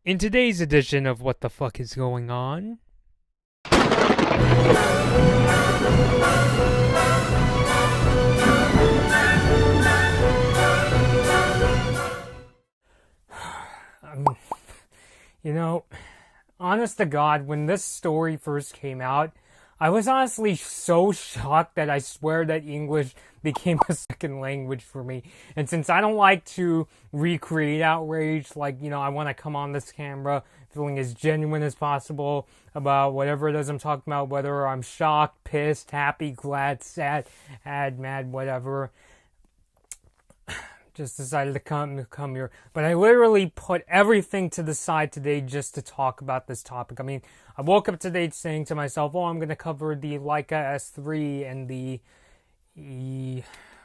In today's edition of What the Fuck is Going On? Um, you know, honest to God, when this story first came out, I was honestly so shocked that I swear that English became a second language for me. And since I don't like to recreate outrage, I want to come on this camera feeling as genuine as possible about whatever it is I'm talking about, whether I'm shocked, pissed, happy, glad, sad, mad, whatever. Just decided to come here. But I literally put everything to the side today just to talk about this topic. I mean, I woke up today saying to myself, I'm going to cover the Leica S3 and the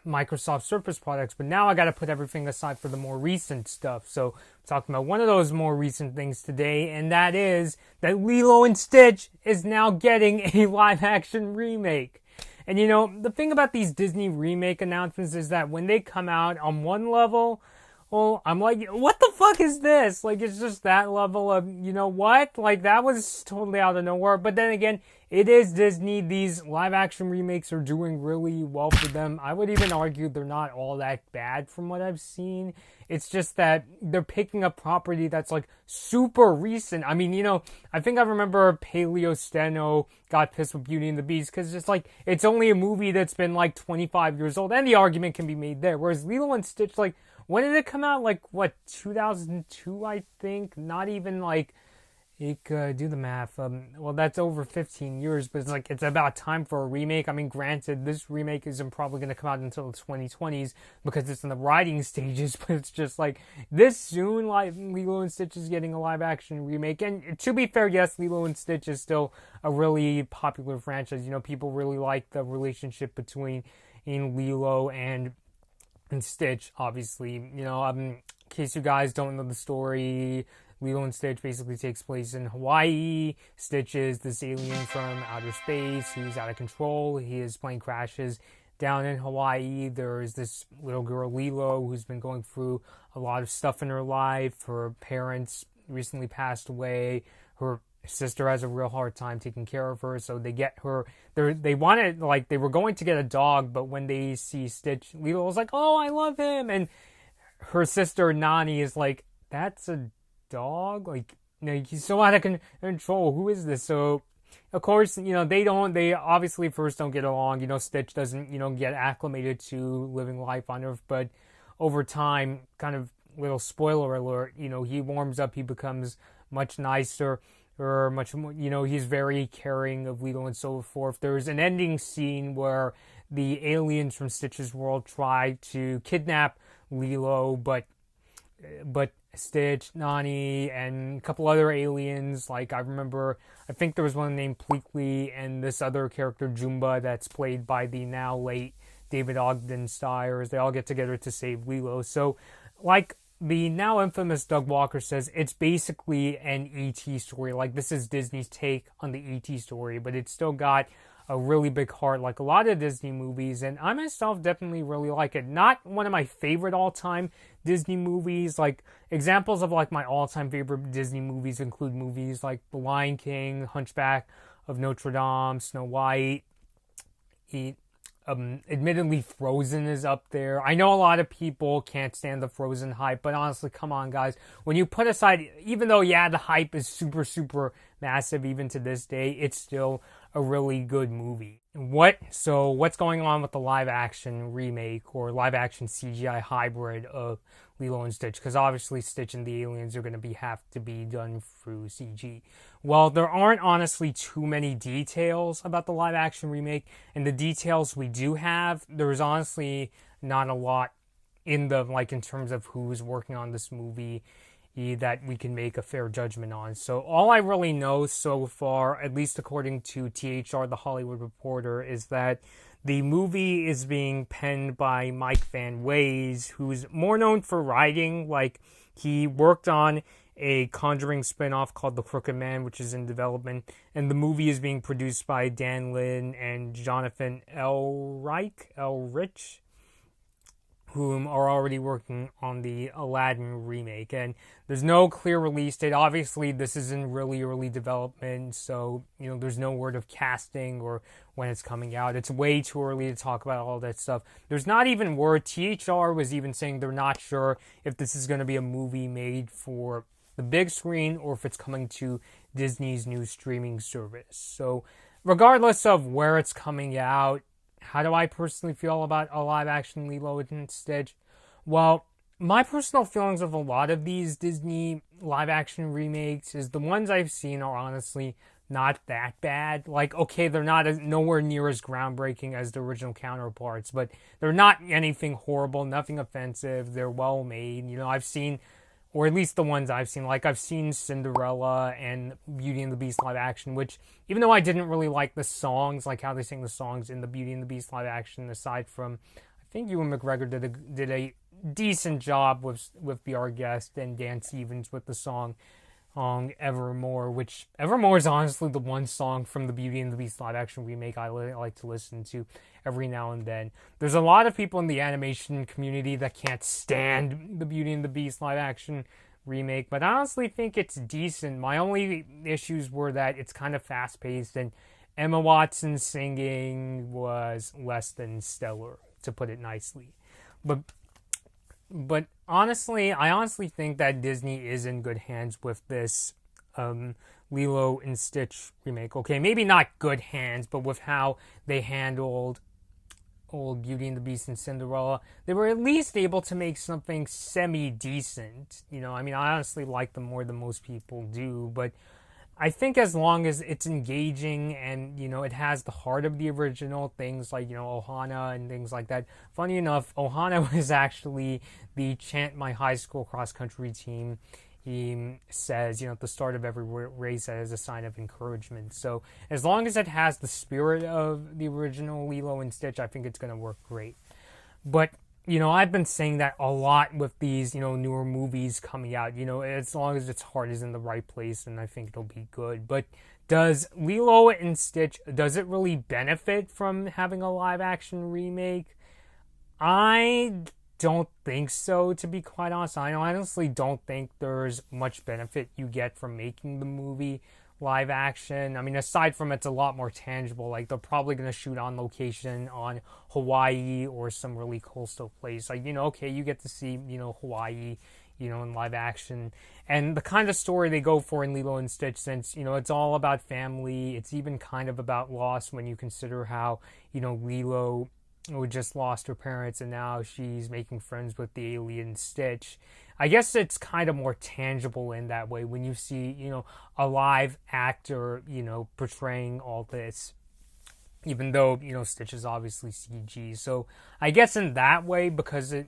Microsoft Surface products, but now I got to put everything aside for the more recent stuff. So I'm talking about one of those more recent things today, and that is that Lilo and Stitch is now getting a live-action remake. And the thing about these Disney remake announcements is that when they come out on one level, well, I'm like, what the fuck is this? It's just that level of, what? That was totally out of nowhere. But then again, it is Disney. These live action remakes are doing really well for them. I would even argue they're not all that bad from what I've seen. It's just that they're picking up property that's super recent. I mean, I think I remember Paleo Steno got pissed with Beauty and the Beast because it's only a movie that's been 25 years old, and the argument can be made there. Whereas Lilo and Stitch, when did it come out? 2002, I think? Not even do the math. Well, that's over 15 years, but it's about time for a remake. I mean, granted, this remake isn't probably going to come out until the 2020s because it's in the writing stages, but it's just this soon, Lilo and Stitch is getting a live action remake. And to be fair, yes, Lilo and Stitch is still a really popular franchise. People really like the relationship between Lilo and Stitch, obviously. In case you guys don't know the story, Lilo and Stitch basically takes place in Hawaii. Stitch is this alien from outer space who's out of control. His plane crashes down in Hawaii. There's this little girl, Lilo, who's been going through a lot of stuff in her life. Her parents recently passed away. Her sister has a real hard time taking care of her, so they get her. They wanted, they were going to get a dog, but when they see Stitch, Lilo was like, "Oh, I love him," and her sister Nani is like, "That's a dog, he's so out of control. Who is this?" So of course, they obviously first don't get along. Stitch doesn't get acclimated to living life on Earth, but over time, kind of little spoiler alert, he warms up, he becomes much nicer, or much more, he's very caring of Lilo and so forth. There's an ending scene where the aliens from Stitch's world try to kidnap Lilo, but Stitch, Nani, and a couple other aliens, I think there was one named Pleakley, and this other character, Jumba, that's played by the now late David Ogden Stiers. They all get together to save Lilo. So, the now infamous Doug Walker says, it's basically an E.T. story. This is Disney's take on the E.T. story, but it's still got a really big heart, like a lot of Disney movies, and I myself definitely really like it. Not one of my favorite all-time Disney movies. Examples of my all-time favorite Disney movies include movies like The Lion King, Hunchback of Notre Dame, Snow White. Admittedly, Frozen is up there. I know a lot of people can't stand the Frozen hype, but honestly, come on, guys. When you put aside, even though, the hype is super, super massive even to this day, it's still a really good movie. What's going on with the live-action remake or live-action CGI hybrid of Lilo and Stitch? Because obviously Stitch and the aliens are going to have to be done through CG. Well, there aren't honestly too many details about the live-action remake, and the details we do have, there's honestly not a lot in the, in terms of who's working on this movie that we can make a fair judgment on. So all I really know so far, at least according to THR, The Hollywood Reporter, is that the movie is being penned by Mike Van Ways, who's more known for writing. He worked on a Conjuring spin-off called The Crooked Man, which is in development, and the movie is being produced by Dan Lin and Jonathan Elrich, whom are already working on the Aladdin remake. And there's no clear release date. Obviously, this is in really early development, so there's no word of casting or when it's coming out. It's way too early to talk about all that stuff. There's not even word. THR was even saying they're not sure if this is going to be a movie made for the big screen or if it's coming to Disney's new streaming service. So regardless of where it's coming out, how do I personally feel about a live-action Lilo and Stitch? Well, my personal feelings of a lot of these Disney live-action remakes is the ones I've seen are honestly not that bad. Like, okay, they're not nowhere near as groundbreaking as the original counterparts, but they're not anything horrible, nothing offensive. They're well made. I've seen, or at least the ones I've seen, like I've seen Cinderella and Beauty and the Beast live action, which even though I didn't really like the songs, like how they sing the songs in the Beauty and the Beast live action, aside from, I think Ewan McGregor did a decent job with Be Our Guest and Dan Stevens with the song Evermore, which Evermore is honestly the one song from the Beauty and the Beast live action remake I like to listen to every now and then. There's a lot of people in the animation community that can't stand the Beauty and the Beast live action remake, but I honestly think it's decent. My only issues were that it's kind of fast paced and Emma Watson's singing was less than stellar, to put it nicely. But honestly, I honestly think that Disney is in good hands with this Lilo and Stitch remake. Okay, maybe not good hands, but with how they handled old Beauty and the Beast and Cinderella, they were at least able to make something semi-decent. I honestly like them more than most people do, but I think as long as it's engaging and, it has the heart of the original, things like, Ohana and things like that. Funny enough, Ohana was actually the chant my high school cross-country team says, at the start of every race as a sign of encouragement. So as long as it has the spirit of the original Lilo and Stitch, I think it's going to work great. But I've been saying that a lot with these, newer movies coming out. As long as its heart is in the right place, and I think it'll be good. But does Lilo and Stitch, does it really benefit from having a live-action remake? I don't think so, to be quite honest. I honestly don't think there's much benefit you get from making the movie live action. Aside from it's a lot more tangible, like they're probably going to shoot on location on Hawaii or some really coastal place. Like, okay, you get to see, Hawaii, in live action. And the kind of story they go for in Lilo and Stitch, since, it's all about family, it's even kind of about loss when you consider how, Lilo who just lost her parents and now she's making friends with the alien Stitch. I guess it's kind of more tangible in that way when you see, a live actor, portraying all this, even though, Stitch is obviously CG. So I guess in that way, because it,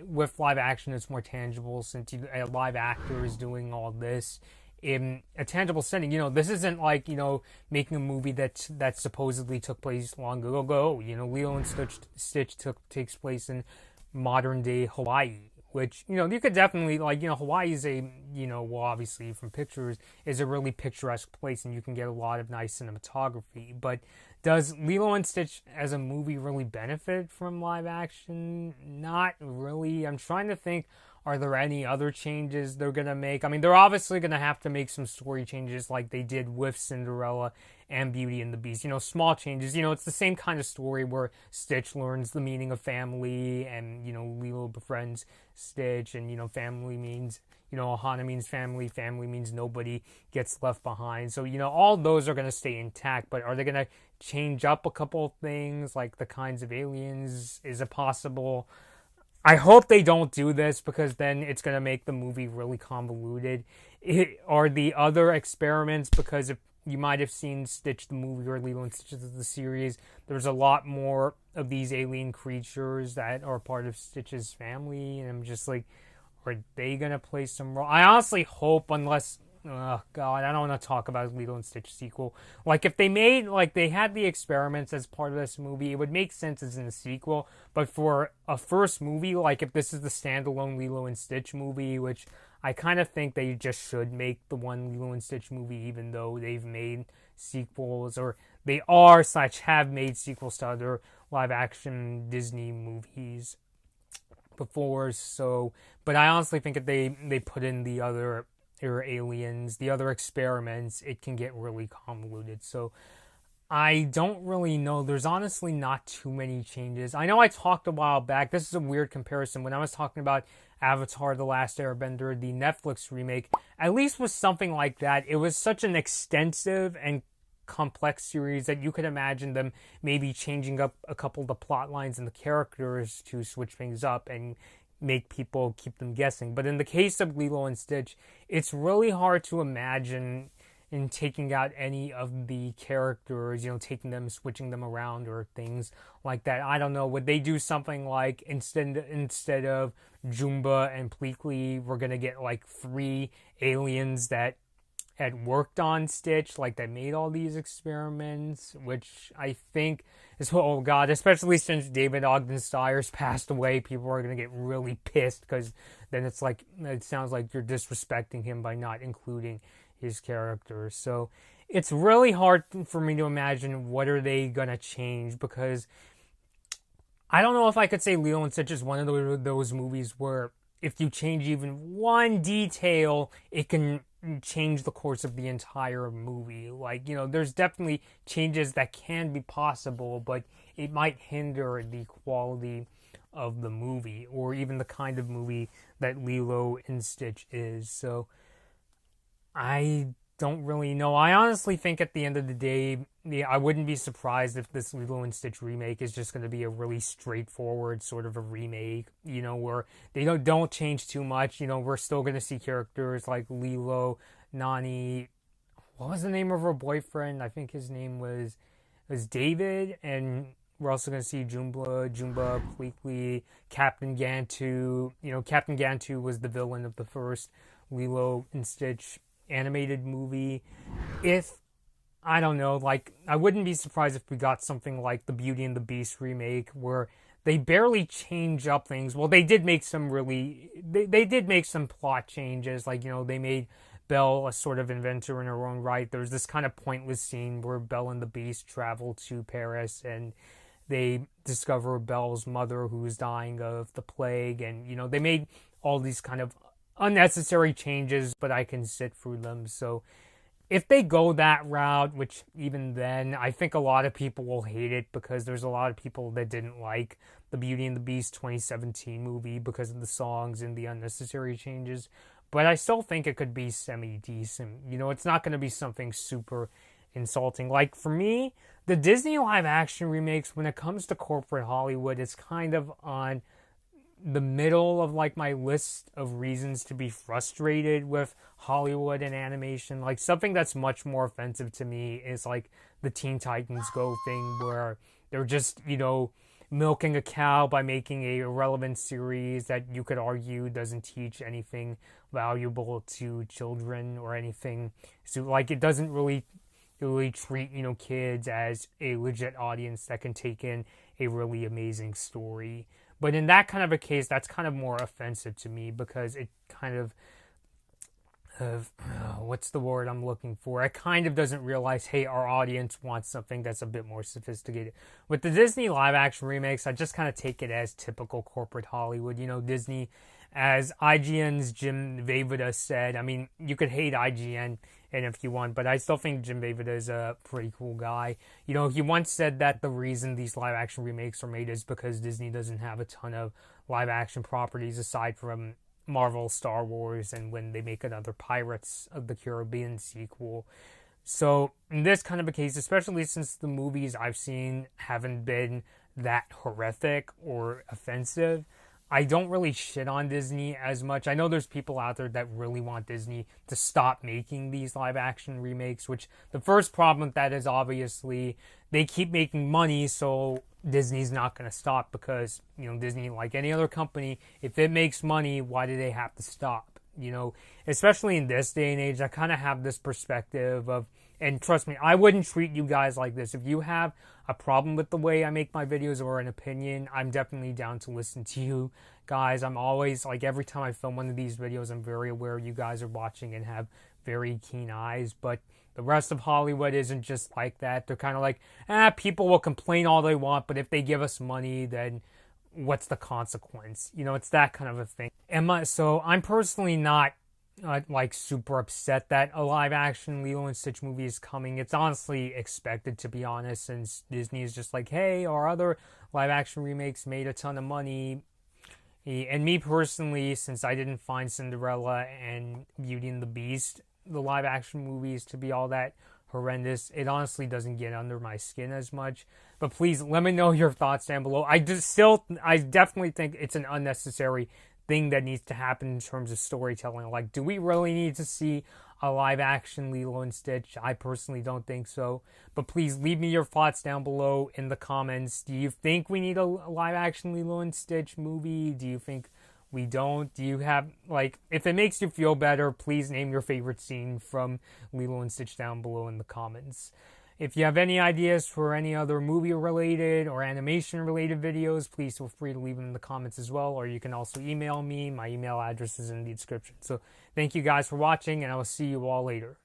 with live action, it's more tangible since a live actor is doing all this in a tangible setting. This isn't like, making a movie that supposedly took place long ago. Lilo and Stitch takes place in modern day Hawaii, which, you could definitely, like, Hawaii is a, well, obviously from pictures, is a really picturesque place and you can get a lot of nice cinematography. But does Lilo and Stitch as a movie really benefit from live action? Not really. I'm trying to think, are there any other changes they're going to make? They're obviously going to have to make some story changes like they did with Cinderella and Beauty and the Beast. Small changes. It's the same kind of story where Stitch learns the meaning of family and, Lilo befriends Stitch and, family means, Ohana means family, family means nobody gets left behind. So, all those are going to stay intact, but are they going to change up a couple of things like the kinds of aliens? Is it possible? I hope they don't do this because then it's going to make the movie really convoluted. Are the other experiments, because if you might have seen Stitch the movie or Lilo and Stitch the series, there's a lot more of these alien creatures that are part of Stitch's family, and I'm just like, are they going to play some role? I honestly hope, unless, oh god, I don't want to talk about Lilo and Stitch sequel. Like, if they made, like, they had the experiments as part of this movie, it would make sense as in a sequel, but for a first movie, like, if this is the standalone Lilo and Stitch movie, which I kind of think they just should make the one Lilo and Stitch movie, even though they've made sequels, or they are/have made sequels to other live-action Disney movies. before. So, but I honestly think if they put in the other aliens, the other experiments, it can get really convoluted. So I don't really know. There's honestly not too many changes. I know I talked a while back. This is a weird comparison. When I was talking about Avatar: The Last Airbender, the Netflix remake, at least with something like that, it was such an extensive and complex series that you could imagine them maybe changing up a couple of the plot lines and the characters to switch things up and make people keep them guessing. But in the case of Lilo and Stitch, it's really hard to imagine in taking out any of the characters, taking them, switching them around or things like that. I don't know. Would they do something like instead of Jumba and Pleakley, we're gonna get like 3 aliens that had worked on Stitch, like that made all these experiments, which I think is, oh god, especially since David Ogden Stiers passed away, people are going to get really pissed, because then it's like, it sounds like you're disrespecting him by not including his character. So it's really hard for me to imagine what are they going to change, because I don't know if I could say Lilo and Stitch is one of those movies where if you change even one detail, it can change the course of the entire movie. Like, there's definitely changes that can be possible, but it might hinder the quality of the movie, or even the kind of movie that Lilo and Stitch is. So I don't really know. I honestly think at the end of the day, I wouldn't be surprised if this Lilo and Stitch remake is just going to be a really straightforward sort of a remake, where they don't change too much. We're still going to see characters like Lilo, Nani. What was the name of her boyfriend? I think his name was David, and we're also going to see Jumba, Pleakley, Captain Gantu. Captain Gantu was the villain of the first Lilo and Stitch animated movie. I don't know, like, I wouldn't be surprised if we got something like the Beauty and the Beast remake, where they barely change up things. Well, they did make some they did make some plot changes, like, they made Belle a sort of inventor in her own right. There's this kind of pointless scene where Belle and the Beast travel to Paris, and they discover Belle's mother who's dying of the plague, and, they made all these kind of unnecessary changes, but I can sit through them. So if they go that route, which even then, I think a lot of people will hate it, because there's a lot of people that didn't like the Beauty and the Beast 2017 movie because of the songs and the unnecessary changes. But I still think it could be semi-decent. It's not going to be something super insulting. Like, for me, the Disney live-action remakes, when it comes to corporate Hollywood, it's kind of on the middle of like my list of reasons to be frustrated with Hollywood and animation. Like, something that's much more offensive to me is like the Teen Titans Go thing, where they're just, milking a cow by making a irrelevant series that you could argue doesn't teach anything valuable to children or anything. So like, it doesn't really treat, kids as a legit audience that can take in a really amazing story. But in that kind of a case, that's kind of more offensive to me, because it kind of what's the word I'm looking for? It kind of doesn't realize, hey, our audience wants something that's a bit more sophisticated. With the Disney live-action remakes, I just kind of take it as typical corporate Hollywood. Disney, as IGN's Jim Vejvoda said, I mean, you could hate IGN and if you want, but I still think Jim Vejvoda is a pretty cool guy. He once said that the reason these live-action remakes are made is because Disney doesn't have a ton of live-action properties aside from Marvel, Star Wars, and when they make another Pirates of the Caribbean sequel. So in this kind of a case, especially since the movies I've seen haven't been that horrific or offensive, I don't really shit on Disney as much. I know there's people out there that really want Disney to stop making these live-action remakes, which the first problem with that is obviously they keep making money, so Disney's not going to stop, because, Disney, like any other company, if it makes money, why do they have to stop? Especially in this day and age, I kind of have this perspective of, and trust me, I wouldn't treat you guys like this. If you have a problem with the way I make my videos or an opinion, I'm definitely down to listen to you guys. I'm always, like, every time I film one of these videos, I'm very aware you guys are watching and have very keen eyes, but the rest of Hollywood isn't just like that. They're kind of like, people will complain all they want, but if they give us money, then what's the consequence? You know, it's that kind of a thing. So I'm personally not like super upset that a live action Lilo and Stitch movie is coming. It's honestly expected, to be honest, since Disney is just like, hey, our other live action remakes made a ton of money. And me personally, since I didn't find Cinderella and Beauty and the Beast, the live action movies, to be all that horrendous, it honestly doesn't get under my skin as much. But please let me know your thoughts down below. I definitely think it's an unnecessary thing that needs to happen in terms of storytelling. Like, do we really need to see a live action Lilo and Stitch? I personally don't think so. But please leave me your thoughts down below in the comments. Do you think we need a live action Lilo and Stitch movie? Do you think we don't? Do you have, like, if it makes you feel better, please name your favorite scene from Lilo and Stitch down below in the comments. If you have any ideas for any other movie-related or animation-related videos, please feel free to leave them in the comments as well, or you can also email me. My email address is in the description. So thank you guys for watching, and I will see you all later.